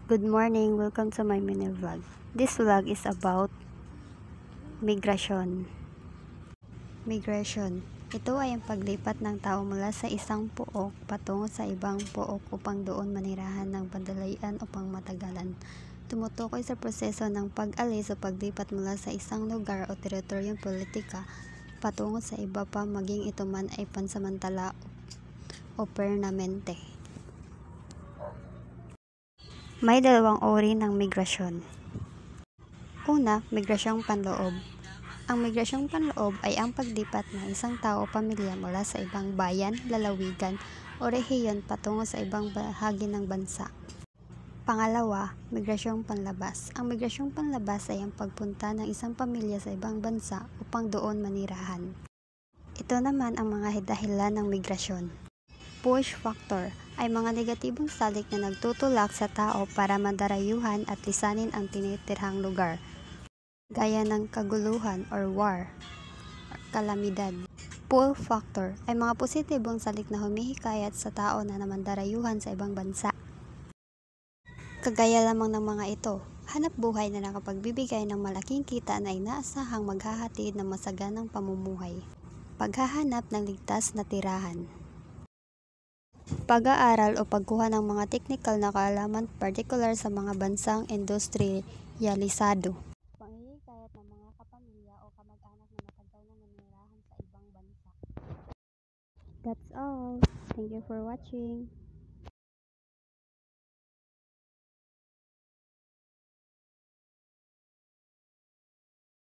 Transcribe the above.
Good morning, welcome to my mini vlog. This vlog is about migration. Migration. Ito ay ang paglipat ng tao mula sa isang pook patungo sa ibang pook upang doon manirahan ng pandalian o pangmatagalan. Tumutukoy sa proseso ng pag-alis o paglipat mula sa isang lugar o teritoryong politika patungo sa iba pa, maging ito man ay pansamantala o permanente. May dalawang uri ng migrasyon. Una, migrasyong panloob. Ang migrasyong panloob ay ang paglipat ng isang tao o pamilya mula sa ibang bayan, lalawigan o rehiyon patungo sa ibang bahagi ng bansa. Pangalawa, migrasyong panlabas. Ang migrasyong panlabas ay ang pagpunta ng isang pamilya sa ibang bansa upang doon manirahan. Ito naman ang mga dahilan ng migrasyon. Push factor ay mga negatibong salik na nagtutulak sa tao para madarayuhan at lisanin ang tinitirhang lugar, gaya ng kaguluhan or war, kalamidad. Pull factor ay mga positibong salik na humihikayat sa tao na namandarayuhan sa ibang bansa. Kagaya lamang ng mga ito, hanap buhay na nakapagbibigay ng malaking kita na inaasahang maghahatid ng masaganang pamumuhay. Paghahanap ng ligtas na tirahan. Pag-aaral o pagkuha ng mga teknikal na kaalaman partikular sa mga bansang industriyalisado. Panghihikayat ng mga kapamilya o kamag-anak na matagal na nanirahan sa ibang bansa. That's all. Thank you for watching.